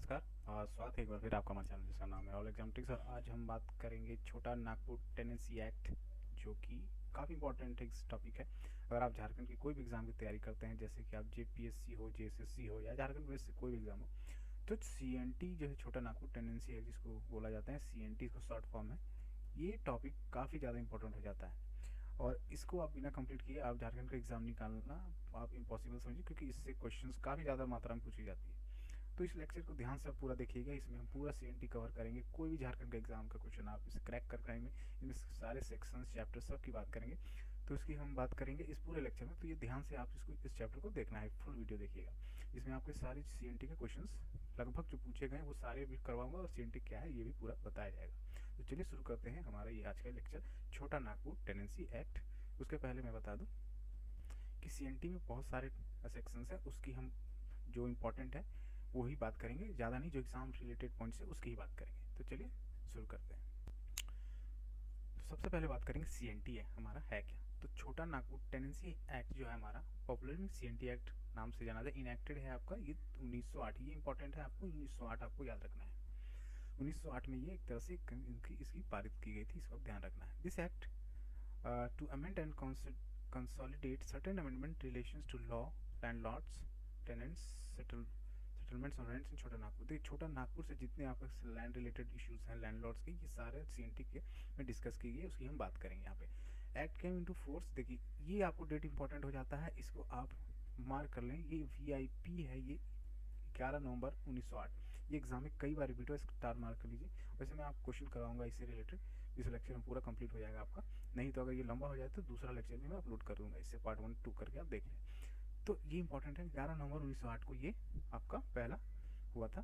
नमस्कार और स्वागत है एक बार फिर आपका हमारे चैनल जिसका नाम है ऑल एग्जामेटिक्स। और आज हम बात करेंगे छोटा नागपुर टेनेंसी एक्ट, जो कि काफ़ी इंपॉर्टेंट एक टॉपिक है। अगर आप झारखंड की कोई भी एग्ज़ाम की तैयारी करते हैं, जैसे कि आप जेपीएससी हो, जेएसएससी हो या झारखंड पुलिस से कोई भी एग्ज़ाम हो, तो सीएनटी जो है छोटा नागपुर टेनेंसी एक्ट जिसको बोला जाता है, सीएनटी इसको शॉर्ट फॉर्म है, ये टॉपिक काफ़ी ज़्यादा इंपॉर्टेंट हो जाता है। और इसको आप बिना कंप्लीट किए आप झारखंड का एग्ज़ाम निकालना आप इम्पॉसिबल समझिए, क्योंकि इससे क्वेश्चंस काफ़ी ज़्यादा मात्रा में पूछी जाती है। तो इस लेक्चर को ध्यान से आप पूरा देखिएगा, इसमें हम पूरा सीएनटी कवर करेंगे। कोई भी झारखंड का एग्जाम का क्वेश्चन आप इसे क्रैक कर पाएंगे, इसमें सारे सेक्शंस चैप्टर सब की बात करेंगे। तो इसकी हम बात करेंगे इस पूरे लेक्चर में, तो ये ध्यान से आप इस चैप्टर को देखना है, फुल वीडियो देखिएगा। इसमें आपके सारे सीएनटी के क्वेश्चंस लगभग जो पूछे गए वो सारे भी करवाऊंगा, और सीएनटी क्या है ये भी पूरा बताया जाएगा। तो चलिए शुरू करते हैं हमारा ये आज का लेक्चर, छोटा नागपुर टेनेंसी एक्ट। उसके पहले मैं बता दूं कि सीएनटी में बहुत सारे सेक्शंस हैं, उसकी हम जो इम्पोर्टेंट है वही बात करेंगे, ज़्यादा नहीं, जो एग्ज़ाम रिलेटेड पॉइंट्स है उसकी ही बात करेंगे। तो चलिए शुरू करते हैं। तो सबसे पहले बात करेंगे सीएनटी है हमारा है क्या। तो छोटा नागपुर टेनेंसी एक्ट जो है हमारा, पॉपुलर में सीएनटी एक्ट नाम से जाना जाता है, इनेक्टेड है आपका ये 1908। ये इंपॉर्टेंट है, आपको 1908 आपको याद रखना है। 1908 में ये एक तरह से इसकी पारित की गई थी, इसको ध्यान रखना है। This act to amend and consolidate certain amendment relations to law, landlords, tenants, settlements और रेंट्स इन छोटा नागपुर। देखिए छोटा नागपुर से जितने आपका लैंड रिलेटेड इश्यूज हैं लैंडलॉर्ड्स के, ये सारे सीएनटी के में डिस्कस की गई है, उसकी हम बात करेंगे यहाँ पे। एक्ट केम इनटू फोर्स, देखिए ये आपको डेट इंपॉर्टेंट हो जाता है, इसको आप मार्क कर लें, ये वीआईपी है, ये 11 नवंबर 1908। ये एग्जाम में कई बार रिपीट हुआ, स्टार मार्क कर लीजिए। वैसे मैं आपको क्वेश्चन करवाऊंगा इससे रिलेटेड, इस लेक्चर में पूरा कंप्लीट हो जाएगा आपका। नहीं तो अगर ये लंबा हो जाए तो दूसरा लेक्चर भी मैं अपलोड कर दूंगा, इससे पार्ट 1 2 करके आप देख लें। तो ये इंपॉर्टेंट है, 11 नवंबर 1908 को ये आपका पहला हुआ था,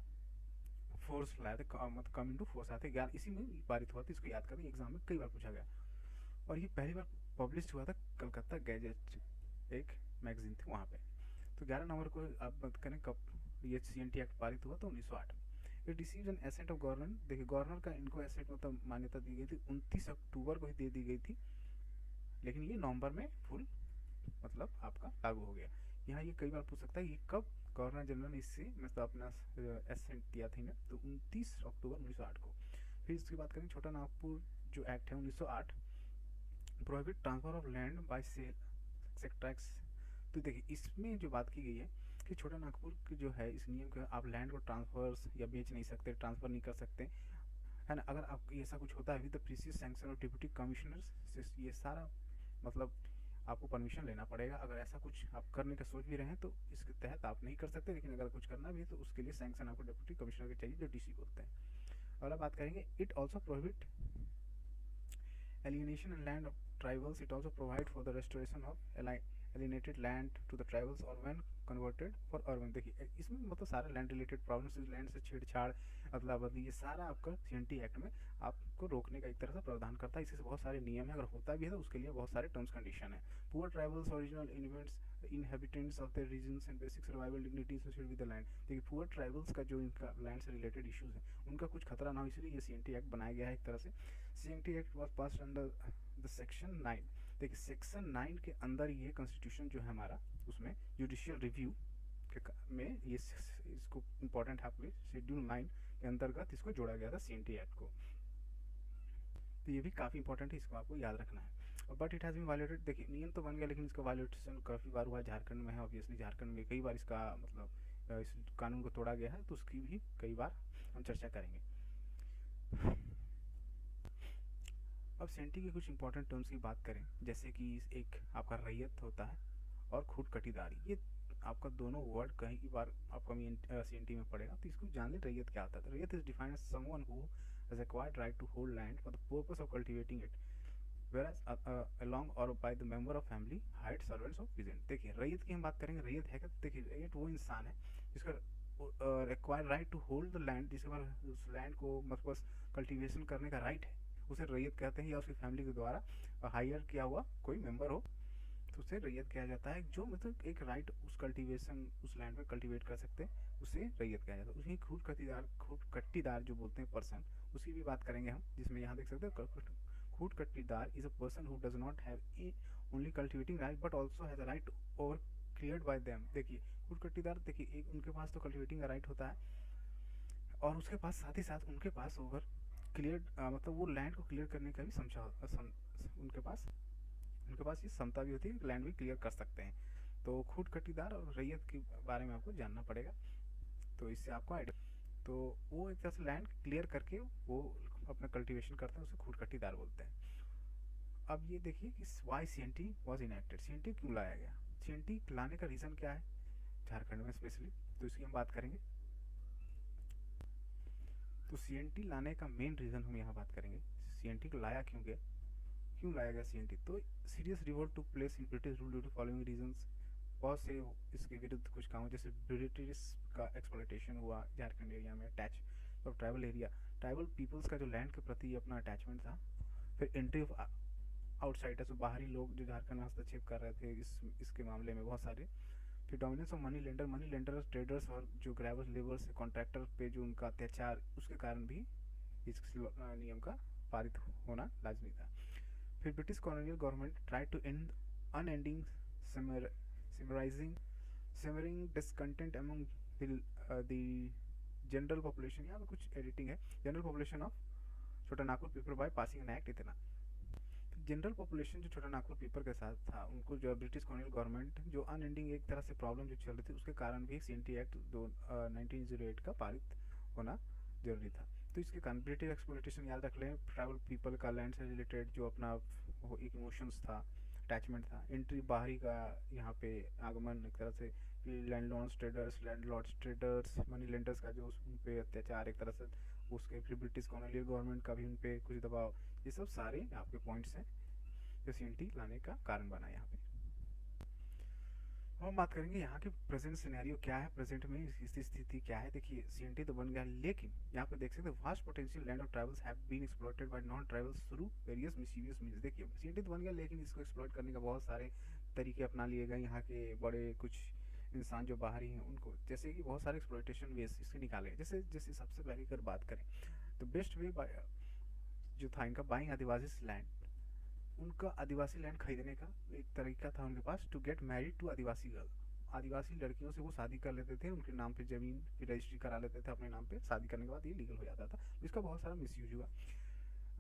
फोर्स लाया था, मतलब कम इंटू फोर्स आते 11, इसी में पारित हुआ था। इसको याद करें, एग्जाम में कई बार पूछा गया। और ये पहली बार पब्लिश हुआ था कलकत्ता गैजेट, एक मैगजीन थी वहाँ पे। तो 11 नवंबर को आप बात करें कब ये सीएनटी एक्ट पारित हुआ, तो 1908 में। It received an asset of governor, देखिए गवर्नर का इनको एसेट मतलब मान्यता दी गई थी 29 अक्टूबर को ही दे दी गई थी, लेकिन ये नवंबर में फुल मतलब आपका लागू हो गया। यहाँ ये कई बार पूछ सकता है, ये कब गवर्नर जनरल ने इससे मतलब अपना एसेंट दिया था, तो 29 अक्टूबर 1908 को। फिर इसकी बात करें छोटा नागपुर जो एक्ट है 1908, prohibit transfer of land by sale etcetera. तो देखिए इसमें जो बात की गई है कि छोटा नागपुर की जो है, इस नियम का आप लैंड को ट्रांसफर या बेच नहीं सकते, ट्रांसफर नहीं कर सकते, है ना। अगर आप ऐसा कुछ होता है with the precious sanction of deputy commissioner से, ये सारा मतलब आपको परमिशन लेना पड़ेगा। अगर ऐसा कुछ आप करने का सोच भी रहे हैं तो इसके तहत आप नहीं कर सकते, लेकिन अगर कुछ करना भी है तो उसके लिए सैंक्शन आपको डिप्टी कमिश्नर के चाहिए, जो डीसी बोलते हैं। और अब बात करेंगे, it also prohibit alienation and land of tribals. It also provide for the restoration of alienated land to the tribals or when converted for urban। देखिए इसमें मतलब सारे लैंड रिलेटेड प्रॉब्लम्स, लैंड से छेड़छाड़, अदला बदली, ये सारा आपका सीएनटी एक्ट में आपको रोकने का एक तरह से प्रावधान करता है। इससे बहुत सारे नियम है, अगर होता भी है तो उसके लिए बहुत सारे टर्म्स कंडीशन है। Poor tribals original inhabitants of their regions and basic survival dignity associated with the land। देखिए पुअर ट्राइबल्स का जो इनका लैंड से रिलेटेड इश्यूज है उनका कुछ खतरा ना हो, इसलिए ये सीएनटी एक्ट बनाया गया है एक तरह से। CNT act was passed under the section 9। देखिए सेक्शन 9 के अंदर ये कॉन्स्टिट्यूशन जो है हमारा, उसमें जुडिशियल रिव्यू में ये इसको इम्पोर्टेंट है, आपके शेड्यूल 9 के अंतर्गत इसको जोड़ा गया था सीएनटी एक्ट को। तो ये भी काफ़ी इंपॉर्टेंट है, इसको आपको याद रखना है। और but it has been violated, देखिए नियम तो बन गया लेकिन इसका वायलेशन काफ़ी बार हुआ है। झारखंड में है, ऑब्वियसली झारखंड में कई बार इसका मतलब इस कानून को तोड़ा गया है, तो उसकी भी कई बार हम चर्चा करेंगे। अब सीएनटी के कुछ इंपॉर्टेंट टर्म्स की बात करें, जैसे कि एक आपका रैयत होता है और खुद कटीदारी, ये आपका दोनों वर्ड कहीं की बार आपका सीएनटी में पड़ेगा, तो इसको जान ले रैयत क्या होता है। Raiyat is defined as someone who has acquired right to hold land for the purpose of cultivating it whereas along or by the member of family, hired servants or peasant। देखिए रैयत की हम बात करेंगे, रैयत है क्या, देखिए रैयत वो इंसान है जिसका acquire right to hold the land, जिसके पास उस लैंड को मतलब कल्टीवेशन करने का राइट है, उसे रैयत कहते हैं। या उसकी फैमिली के द्वारा हायर किया हुआ कोई मेंबर हो तो उसे रैयत कहा जाता है। जो मतलब एक राइट उस कल्टीवेशन उस लैंड में कल्टीवेट कर सकते हैं, उसे रैयत कहा जाता है। उसकी खूट कट्टीदार जो बोलते हैं पर्सन, उसकी भी बात करेंगे हम, जिसमें यहाँ देख सकते हैं khunt kattidar is a person who does not have only cultivating right but also has a right over cleared by them. देखिए खूट कट्टीदार, देखिए एक उनके पास तो कल्टिवेटिंग का राइट होता है, और उसके पास साथ ही साथ उनके पास ओवर क्लियर मतलब वो लैंड को क्लियर करने का भी उनके पास ये क्षमता भी होती है, लैंड भी क्लियर कर सकते हैं। तो खूट कटीदार और रैयत के बारे में आपको जानना पड़ेगा, तो इससे आपको आइडिया। तो वो एक तरह से लैंड क्लियर करके वो अपना कल्टीवेशन करते हैं, उसे खूट कटीदार बोलते हैं। अब ये देखिए कि why C N T was enacted, C N T क्यों लाया गया, सी एन टी लाने का रीज़न क्या है झारखंड में स्पेशली, तो इसकी हम बात करेंगे। तो सी एन टी लाने का मेन रीज़न हम यहाँ बात करेंगे, सी एन टी को लाया क्यों लाया गया सी एन टी। तो serious revolt to place in British rule due to following reasons, बहुत से इसके विरुद्ध कुछ काम, जैसे ब्रिटिश का एक्सप्लॉयटेशन हुआ झारखंड एरिया में, अटैच और ट्राइबल एरिया, ट्राइबल पीपल्स का जो लैंड के प्रति अपना अटैचमेंट था, फिर एंट्री ऑफ आउटसाइडर्स, बाहरी लोग जो झारखंड में हस्तक्षेप कर रहे थे इसके मामले में बहुत सारे, फिर dominance of money lender traders और जो ग्रैवर्स लेबर्स कॉन्ट्रैक्टर पे जो उनका अत्याचार, उसके कारण भी इस नियम का पारित होना लाजमी था। फिर British colonial government try to end unending simmering discontent among the general population, यहाँ पे कुछ एडिटिंग है, general population of Chota Nagpur people by passing an act इतना। जनरल पॉपुलेशन जो छोटा नागपुर पीपल के साथ था, उनको जो ब्रिटिश कॉलोनियल गवर्नमेंट जो अनएंडिंग एक तरह से प्रॉब्लम जो चल रही थी, उसके कारण भी सी एक्ट 1908 का पारित होना जरूरी था। तो इसके कारण ब्रिटिश एक्सप्लॉयटेशन याद रख लें, ट्राइबल पीपल का लैंड से रिलेटेड जो अपना एक इमोशंस था, अटैचमेंट था, एंट्री बाहरी का यहाँ पे आगमन एक तरह से, लैंडलॉर्ड्स ट्रेडर्स मनी लेंडर्स का जो उन पे अत्याचार एक तरह से, उसके फिर ब्रिटिश कॉलोनियल गवर्नमेंट का भी उन पे कुछ दबाव, ये सब सारे आपके पॉइंट्स हैं जो सी लाने का कारण बना यहाँ पे। हम बात करेंगे यहाँ के प्रेजेंट सिनेरियो क्या है, प्रेजेंट में इसकी स्थिति क्या है। देखिए सी तो बन गया, लेकिन यहाँ पे देख सकते हैं vast potential land of tribals have been exploited by non tribals through various mischievous means. देखिए सी तो बन गया, लेकिन इसको एक्सप्लॉइट करने का बहुत सारे तरीके अपना लिए गए यहाँ के बड़े कुछ इंसान जो बाहरी हैं उनको, जैसे कि बहुत सारे एक्सप्लॉइटेशन वेज इसके निकाले, जैसे जैसे सबसे पहले अगर बात करें तो बेस्ट वे जो था इनका बाइंग आदिवासी लैंड, उनका आदिवासी लैंड खरीदने का एक तरीका था उनके पास, to get married to adivasi girl, आदिवासी लड़कियों से वो शादी कर लेते थे, उनके नाम पे ज़मीन फिर रजिस्ट्री करा लेते थे अपने नाम पे, शादी करने के बाद ये लीगल हो जाता था। इसका बहुत सारा मिसयूज हुआ,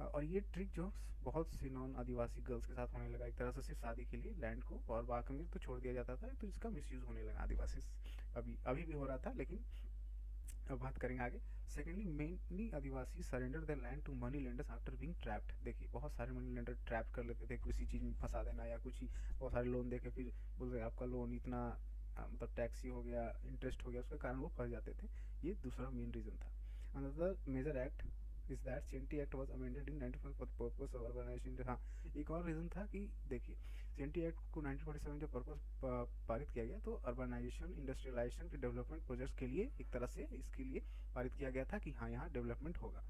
और ये ट्रिक जो बहुत सी नॉन आदिवासी गर्ल्स के साथ होने लगा, एक तरह से सिर्फ शादी के लिए लैंड को और बाकी में तो छोड़ दिया जाता था, तो इसका मिसयूज होने लगा आदिवासी, अभी अभी भी हो रहा था, लेकिन अब बात करेंगे आगे। Secondly mainly Adivasi surrender the land to money lenders after being trapped. देखिए बहुत सारे मनी लेंडर ट्रैप कर लेते थे, किसी चीज़ में फंसा देना या कुछ ही, बहुत सारे लोन देके फिर बोलते आपका लोन इतना मतलब टैक्स ही हो गया, इंटरेस्ट हो गया, उसके कारण वो फंस जाते थे। ये दूसरा मेन रीज़न था। Another major act is that C act was amended in 1945 for the purpose of urbanisation. हाँ, एक और रीज़न था कि देखिए सी एक्ट को 1947 जब पर्पस पारित किया गया, तो अर्बनाइजेशन इंडस्ट्रियलाइजेशन के डेवलपमेंट प्रोजेक्ट्स के लिए एक तरह से इसके लिए पारित किया गया था कि हाँ यहाँ डेवलपमेंट होगा,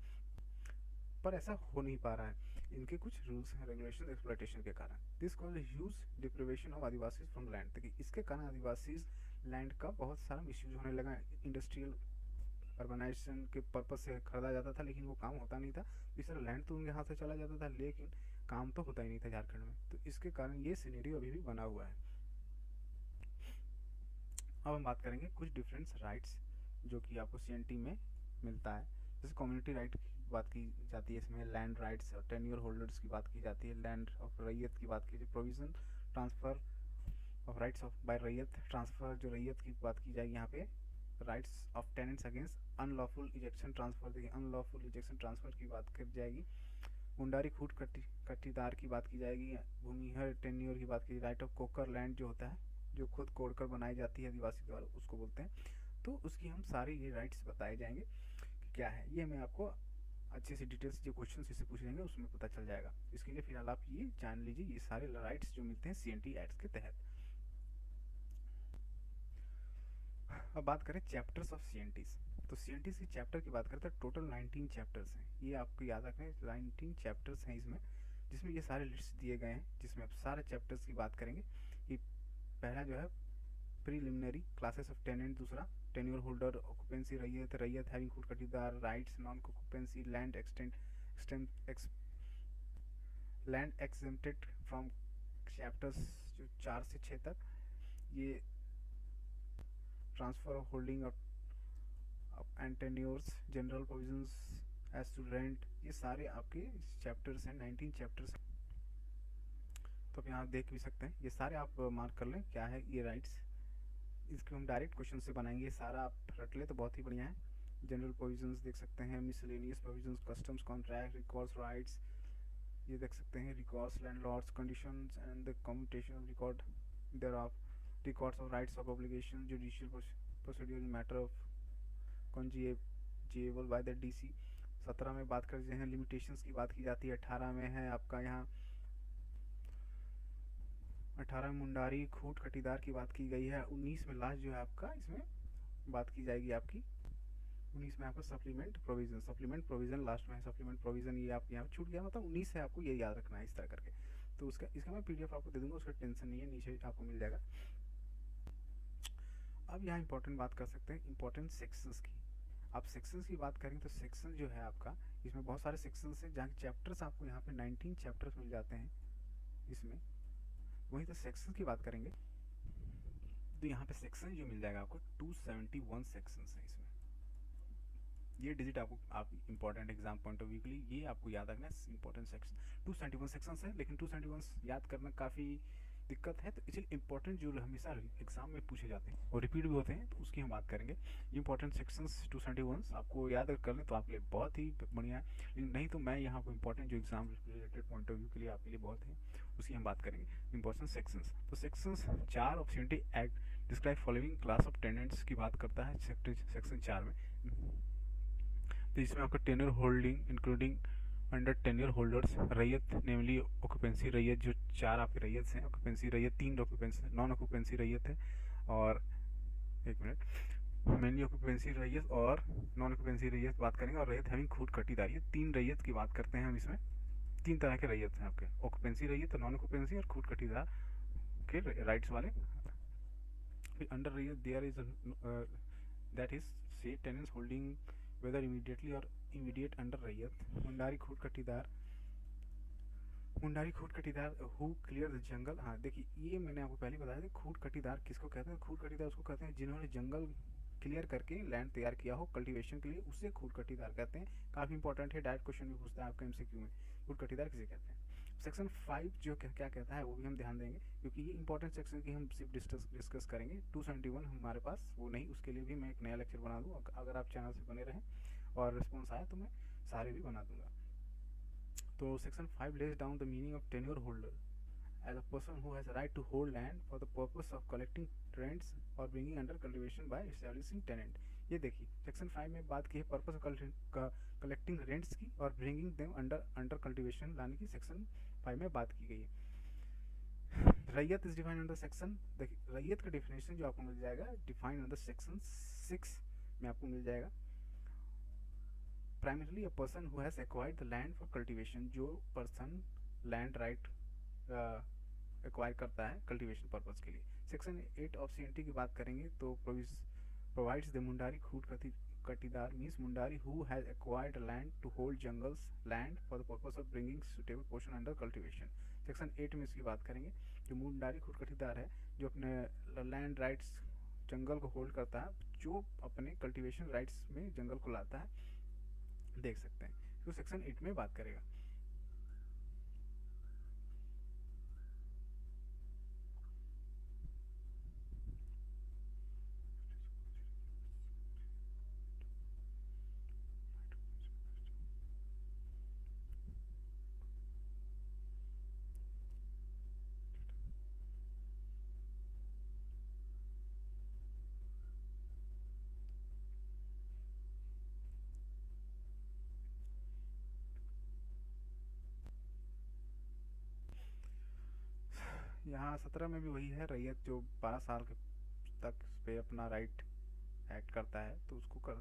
पर ऐसा हो नहीं पा रहा है इनके कुछ रूल्स एंड रेगुलेशन एक्सप्लॉयटेशन के कारण। This cause huge deprivation of Adivasi from land. देखिए इसके कारण आदिवासी लैंड का बहुत सारा मिसयूज होने लगा, इंडस्ट्रियल अर्बनाइजेशन के पर्पज से खरीदा जाता था, लेकिन वो काम होता नहीं था, इस तरह लैंड तो उनके हाथ से चला जाता था, लेकिन काम तो होता ही नहीं था झारखंड में, तो इसके कारण ये सिनेरियो अभी भी बना हुआ है। अब हम बात करेंगे कुछ डिफरेंस राइट्स जो कि आपको सी में मिलता है, जैसे कम्युनिटी राइट की बात की जाती है, इसमें लैंड राइट्स और टेन्योर होल्डर्स की बात की जाती है, लैंड ऑफ रैयत की बात की जाती है, provision transfer of rights of by raiyat, transfer जो रैयत की बात की जाएगी यहाँ पे, rights of tenants against unlawful ejection transfer, देखिए अनलॉफुल इजेक्शन ट्रांसफ़र की बात की जाएगी, मुंडारी खूट कट्टीदार की बात की जाएगी, भूमिहर टेन्योर की बात की, राइट ऑफ कोकर लैंड जो होता है, जो खुद कोड़कर बनाई जाती है आदिवासी द्वारा, उसको बोलते हैं, तो उसकी हम सारे ये राइट्स बताए जाएंगे कि क्या है, ये मैं आपको अच्छे से डिटेल्स जो क्वेश्चन इससे पूछ लेंगे उसमें पता चल जाएगा। इसके लिए फिलहाल आप ये जान लीजिए ये सारे राइट्स जो मिलते हैं सी एक्ट्स के तहत। अब बात करें चैप्टर्स ऑफ सी तो सी की चैप्टर की बात करते हैं, टोटल 19 चैप्टर्स हैं, ये आपको याद रखना है, 19 चैप्टर्स हैं इसमें, जिसमें ये सारे लिस्ट दिए गए हैं, जिसमें आप सारे चैप्टर्स की बात करेंगे। कि पहला जो है प्रीलिमिनरी क्लासेस ऑफ टेनेंट, दूसरा tenure holder, occupancy raiyat having khunt kattidar, rights, non occupancy land land exempted from chapters जो 4 से 6 तक, ये transfer of holding and tenures, general provisions as to rent, ये सारे आपके चैप्टर्स हैं, 19 चैप्टर्स। तो आप यहाँ देख भी सकते हैं, ये सारे आप मार्क कर लें क्या है ये राइट्स। इसको हम डायरेक्ट क्वेश्चन से बनाएंगे, सारा आप रट ले तो बहुत ही बढ़िया है। जनरल प्रोविजंस देख सकते हैं, miscellaneous provisions, customs contract, records rights, ये देख सकते हैं, records landlords conditions and the commutation record thereof, records of rights of obligation, judicial procedure in matter of cognizable by the DC. 17 में बात करते हैं लिमिटेशंस की बात की जाती है। 18 में है आपका यहाँ 18 में मुंडारी खूट कटीदार की बात की गई है। 19 में लास्ट जो है आपका इसमें बात की जाएगी आपकी 19 में आपका सप्लीमेंट प्रोविजन लास्ट में है। सप्लीमेंट प्रोविजन ये आप यहाँ छूट गया, मतलब 19 से आपको ये याद रखना है इस तरह करके। तो इसका मैं पीडीएफ आपको दे दूंगा, उसका टेंशन नहीं है, नीचे आपको मिल जाएगा। अब यहाँ इंपॉर्टेंट बात कर सकते हैं इंपॉर्टेंट सेक्शंस की। आप सेक्शंस की बात करें तो सेक्शन जो है आपका, इसमें बहुत सारे सेक्शंस हैं, जहाँ चैप्टर्स आपको यहाँ पे 19 चैप्टर्स मिल जाते हैं इसमें। वहीं तो सेक्शन की बात करेंगे तो यहाँ पे सेक्शन जो मिल जाएगा आपको 271 सेक्शंस है इसमें। ये डिजिट आपको आप important exam point of view के लिए ये आपको याद रखना है। इंपॉर्टेंट सेक्शन 271 सेक्शंस है, लेकिन 271 याद करना काफ़ी दिक्कत है, तो इसलिए इंपॉर्टेंट जो हमेशा एग्जाम में पूछे जाते हैं और रिपीट भी होते हैं, तो उसकी हम बात करेंगे। इंपॉर्टेंट सेक्शंस 271 आपको याद कर लें तो आपके लिए बहुत ही बढ़िया है, नहीं तो मैं यहाँ पर इंपॉर्टेंट जो exam related point of view के लिए आपके लिए बहुत है, उसकी हम बात करेंगे। इंपॉर्टेंट सेक्शंस, तो sections 4 of seventy act describe following class of tenants की बात करता है सेक्शन 4 में। तो इसमें आपका tenure holding including under tenure holders, रैयत नेमली ऑक्यूपेंसी रैयत, जो 4 आपके रैयत हैं, ऑक्यूपेंसी रैयत 3 ऑक्यूपेंसी नॉन ऑक्यूपेंसी रैयत है, और एक मिनट मेनली ऑक्यूपेंसी रैयत और नॉन ऑक्यूपेंसी रैयत बात करेंगे, और रैयत हैविंग खूट कटीदार, ये 3 रैयत की बात करते हैं हम इसमें। 3 तरह के रैयत हैं आपके, ऑक्यूपेंसी रैयत, नॉन ऑक्यूपेंसी और खूट कटीदार के राइट्स वाले। फिर under raiyat there is that is say tenants holding whether immediately और immediate under raiyat. Mundari khunt kattidar who clear the jungle. हाँ देखिए, ये मैंने आपको पहले बताया था, खूट कटीदार किसको कहते हैं? खूट कटीदार उसको कहते हैं जिन्होंने जंगल क्लियर करके लैंड तैयार किया हो कल्टीवेशन के लिए, उसे खूट कटीदार कहते हैं। काफ़ी इंपॉर्टेंट है, डायरेक्ट क्वेश्चन भी पूछता है आपका एमसीक्यू में, खूट कटीदार किसे कहते हैं। सेक्शन 5 जो क्या कहता है वो भी हम ध्यान देंगे, क्योंकि ये इंपॉर्टेंट सेक्शन की हम सिर्फ डिस्कस करेंगे। 271 हमारे पास वो नहीं, उसके लिए भी मैं एक नया लेक्चर बना दूँ, अगर आप चैनल से बने रहें और रिस्पॉन्स आया तो मैं सारे भी बना दूंगा। तो section 5 lays down the meaning of tenure holder as a person who has a right to hold land for the purpose of collecting rents or bringing under cultivation by establishing tenant। ये देखिए section 5 में बात की है purpose of collecting rents की और bringing them under cultivation लाने की सेक्शन 5 में बात की गई है। Raiyat is defined under section, देखिए रैयत का डिफिनेशन जो आपको मिल जाएगा डिफाइंड अंडर सेक्शन 6 में आपको मिल जाएगा। Primarily a person who has acquired the land for cultivation, जो पर्सन लैंड राइट एक्वायर करता है कल्टीवेशन पर्पस के लिए। सेक्शन 8 ऑफ सीएनटी की बात करेंगे तो provides the Mundari khunt kattidar means Mundari who has acquired land to hold jungles land for the purpose of bringing suitable portion under cultivation. Section 8 में इसकी बात करेंगे, जो मुंडारी खूट कटीदार है जो अपने लैंड राइट्स जंगल को होल्ड करता है, जो अपने कल्टीवेशन राइट्स में जंगल को लाता है, देख सकते हैं, तो सेक्शन 8 में बात करेगा। यहाँ 17 में भी वही है, रैयत जो 12 साल के तक पे अपना राइट एक्ट करता है तो उसको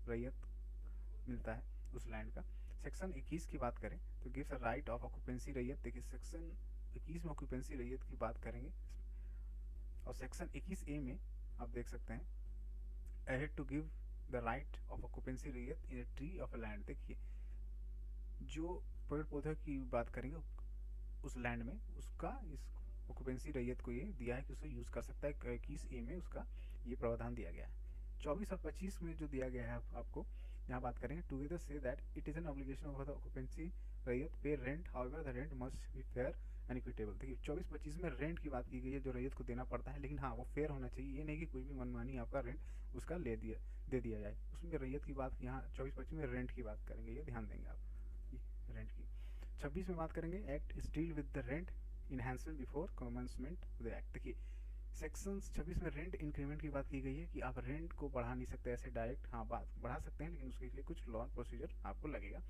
रैयत मिलता है उस लैंड का। सेक्शन 21 की बात करें तो gives a right of occupancy रैयत। देखिए सेक्शन 21 में ऑक्यूपेंसी रैयत की बात करेंगे, और सेक्शन 21A में आप देख सकते हैं ahead to give the right of occupancy raiyat in a tree of a land. देखिए जो पेड़ पौधे की बात करेंगे उस लैंड में, उसका इस ऑक्यूपेंसी रैयत को ये दिया है कि उसे यूज़ कर सकता है। 21A में उसका ये प्रावधान दिया गया है। 24 और 25 में जो दिया गया है आपको यहाँ बात करेंगे, together say that it is an obligation of the occupancy रैयत पे rent, however the rent must be fair and equitable. देखिए 24-25 में रेंट की बात की गई है जो रैयत को देना पड़ता है, लेकिन हाँ वो फेयर होना चाहिए, ये नहीं कि कोई भी मनमानी आपका रेंट उसका दे दिया जाए। उसमें रैयत की बात यहाँ 24-25 में रेंट की बात करेंगे, ये ध्यान देंगे आप रेंट की। 26 में बात करेंगे act is deal with the rent enhancement before commencement the act. देखिए सेक्शन 26 में रेंट इंक्रीमेंट की बात की गई है कि आप रेंट को बढ़ा नहीं सकते ऐसे डायरेक्ट, हाँ बात बढ़ा सकते हैं लेकिन उसके लिए कुछ लॉ प्रोसीजर आपको लगेगा।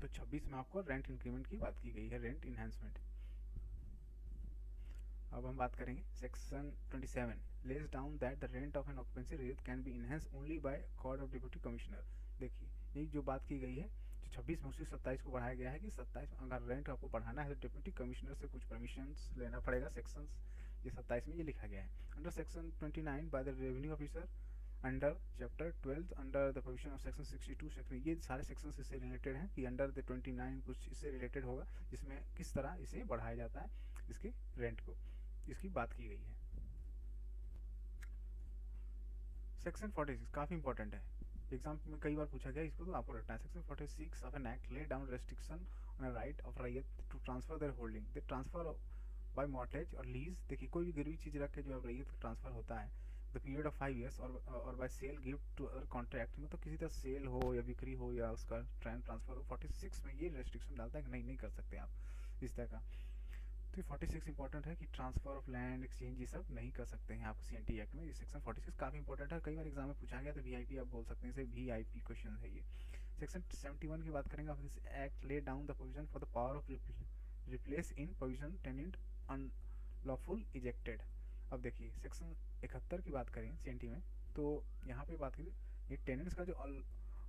तो 26 में आपको रेंट इंक्रीमेंट की बात की गई है, रेंट इनहेंसमेंट। अब हम बात करेंगे section 27 lays down that the rent of an occupancy rate can be enhance only by accord of deputy commissioner. देखिए ये जो बात की गई है 26 में उससे 27 को बढ़ाया गया है कि 27 अगर रेंट आपको बढ़ाना है तो डिप्टी कमिश्नर से कुछ परमिशंस लेना पड़ेगा। सेक्शंस ये 27 में ये लिखा गया है। Under section 29 by the revenue officer under chapter 12 under the provision of section 62 section, ये सारे सेक्शंस इससे रिलेटेड हैं कि अंडर द 29 कुछ इससे रिलेटेड होगा जिसमें किस तरह इसे बढ़ाया जाता है, इसके रेंट को, इसकी बात की गई है। सेक्शन 46 काफ़ी इंपॉर्टेंट है, एग्जाम में कई बार पूछा गया, इसको तो आपको रखना है। Section 46 of an act lay down restriction on a right of raiyat to transfer their holding, they transfer by mortgage और लीज। देखिए कोई भी गिरवी चीज़ रख के जो अब रैयत का ट्रांसफर होता है द पीरियड ऑफ 5 years और by sale gift to other contract, मतलब किसी तरह सेल हो या बिक्री हो या उसका ट्रांसफर हो। 46 में ये रेस्ट्रिक्शन डालता है कि नहीं कर सकते आप इस तरह का। तो 46 इंपॉर्टेंट है कि ट्रांसफर ऑफ लैंड एक्सचेंज ये सब नहीं कर सकते हैं आप CNT एक्ट में। ये सेक्शन 46 काफ़ी इंपॉर्टेंट है, कई बार एग्जाम में पूछा गया तो VIP आप बोल सकते हैं, इसे VIP क्वेश्चन है ये। सेक्शन 71 की बात करेंगे, of this act lay down the provision for the power of replace in provision tenant unlawful ejected. अब देखिए सेक्शन 71 की बात करें CNT में तो यहाँ पे बात करें ये टेनेंट्स का जो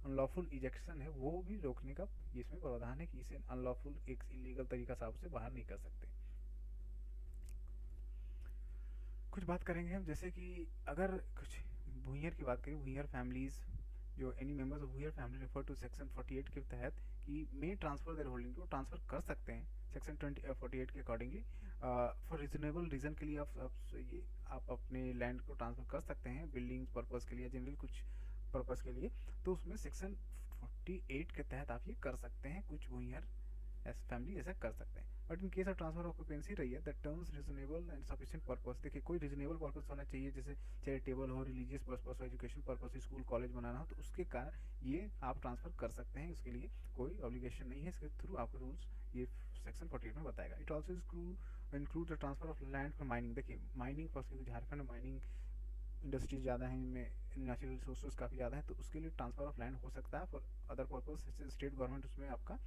अनलॉफुल इजेक्शन है वो भी रोकने का इसमें प्रावधान है कि इसे अनलॉफुल एक इलीगल तरीका से आप उसे बाहर नहीं कर सकते। कुछ बात करेंगे हम जैसे कि अगर कुछ भूइयर की बात करें, भूइयर फैमिलीज जो any members of Bhuiyar family refer to section 48 के तहत कि मे ट्रांसफर देयर होल्डिंग, को ट्रांसफर कर सकते हैं सेक्शन 48 के अकॉर्डिंगली फॉर रीजनेबल रीज़न के लिए आप अपने लैंड को ट्रांसफर कर सकते हैं बिल्डिंग पर्पज़ के लिए, जनरल कुछ पर्पज़ के लिए। तो उसमें सेक्शन 48 के तहत आप ये कर सकते हैं, कुछ भूइयर फैमिली ऐसा कर सकते हैं। But in case of transfer occupancy रही है the terms reasonable and sufficient purpose. देखिए कोई रीजनेबल पर्पस होना चाहिए, जैसे चैरिटेबल हो, रिलीजियस पर्पस हो, एजुकेशन पर्पस, स्कूल कॉलेज बनाना हो, तो उसके कारण ये आप ट्रांसफर कर सकते हैं, उसके लिए कोई ऑब्लिगेशन नहीं है। इसके थ्रू आपको रूल्स ये सेक्शन 48 में बताएगा। It also include the transfer of land for mining. देखिए माइनिंग फॉर झारखंड में माइनिंग इंडस्ट्रीज ज़्यादा हैं, इनमें नेचुरल रिसोर्सेज काफ़ी ज़्यादा है, तो उसके लिए ट्रांसफर ऑफ लैंड हो सकता है। For other purpose state government उसमें आपका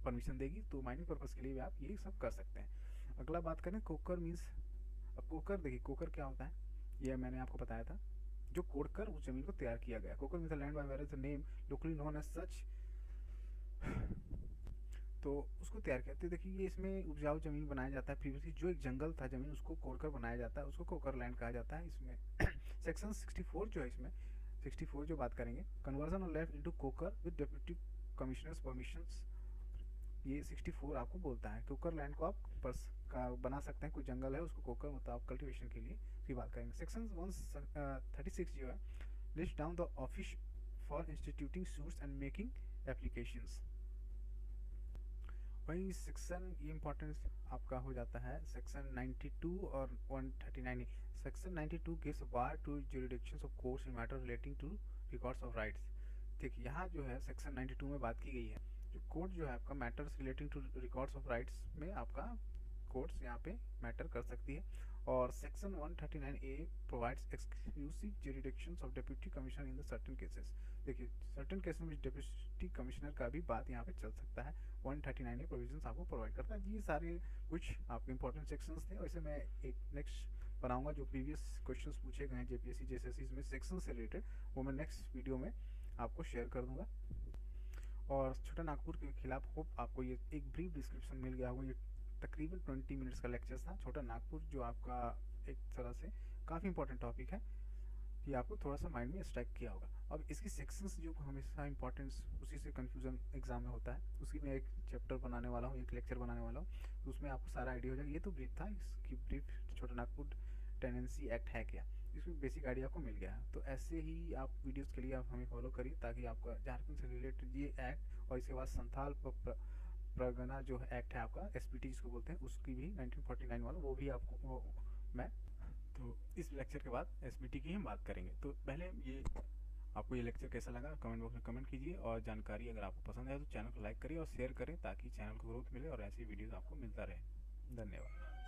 परमिशन देगी, तो माइनिंग पर्पज़ के लिए भी आप ये सब कर सकते हैं। अगला बात करें कोकर मीन्स। अब कोकर देखिए कोकर क्या होता है ये मैंने आपको बताया था, जो कोड़कर उस जमीन को तैयार किया गया। Korkar means land by various name locally known as such, तो उसको तैयार करते हैं। देखिए ये इसमें उपजाऊ ज़मीन बनाया जाता है, प्रीवियसली जो एक जंगल था ज़मीन उसको कोड़कर बनाया जाता है, उसको कोकर लैंड कहा जाता है। इसमें सेक्शन 64 जो है, इसमें 64 जो बात करेंगे conversion of land into korkar with deputy commissioners permissions, ये 64 आपको बोलता है कोकर लैंड को आप बना सकते हैं, कोई जंगल है उसको कोकर मतलब आप कल्टीवेशन के लिए की बात करेंगे। सेक्शन 136 जो है list down the office for instituting suits and making applications. वही सेक्शन ये इंपॉर्टेंस आपका हो जाता है सेक्शन 92 और 139। Section 92 gives bar to jurisdictions of courts in matter relating to records of rights. देखिए यहाँ जो है सेक्शन 92 में बात की गई है, जो कोर्ट जो है आपका matters relating to records of rights में आपका कोर्ट्स यहाँ पे मैटर कर सकती है। और section 139A provides exclusive jurisdictions of deputy commissioner in the certain cases. देखिए सर्टेन केसेस में डिप्टी कमिश्नर का भी बात यहाँ पे चल सकता है, 139A प्रोविजंस आपको प्रोवाइड करता है। ये सारे कुछ आपके इंपॉर्टेंट सेक्शंस थे। वैसे मैं एक नेक्स्ट बनाऊंगा जो प्रीवियस क्वेश्चंस पूछे गए हैं JPSC JSSC में सेक्शन से रिलेटेड, वो मैं नेक्स्ट वीडियो में आपको शेयर कर दूंगा। और छोटा नागपुर के खिलाफ होप आपको ये एक ब्रीफ डिस्क्रिप्शन मिल गया होगा। ये तकरीबन 20 मिनट्स का लेक्चर था। छोटा नागपुर जो आपका एक तरह से काफ़ी इंपॉर्टेंट टॉपिक है, ये आपको थोड़ा सा माइंड में स्ट्राइक किया होगा। अब इसकी सेक्शंस जो हमेशा इंपॉर्टेंस उसी से कन्फ्यूजन एग्जाम में होता है, उसी में एक चैप्टर बनाने वाला हूँ, एक लेक्चर बनाने वाला हूँ, तो उसमें आपको सारा आइडिया हो जाएगा। ये तो ब्रीफ था, इसकी ब्रीफ छोटा नागपुर टेनेंसी एक्ट है क्या, इसमें बेसिक आइडिया आपको मिल गया है। तो ऐसे ही आप वीडियोस के लिए आप हमें फॉलो करिए, ताकि आपका झारखंड से रिलेटेड ये एक्ट और इसके बाद संथाल परगना जो एक्ट है आपका एसपीटी जिसको बोलते हैं, उसकी भी 1949 वाला वो भी आपको मैं तो इस लेक्चर के बाद एसपीटी की हम बात करेंगे। तो पहले ये आपको ये लेक्चर कैसा लगा कमेंट बॉक्स में कमेंट कीजिए, और जानकारी अगर आपको पसंद है तो चैनल को लाइक करिए और शेयर करें, ताकि चैनल को ग्रोथ मिले और ऐसी वीडियोस आपको मिलता रहे। धन्यवाद।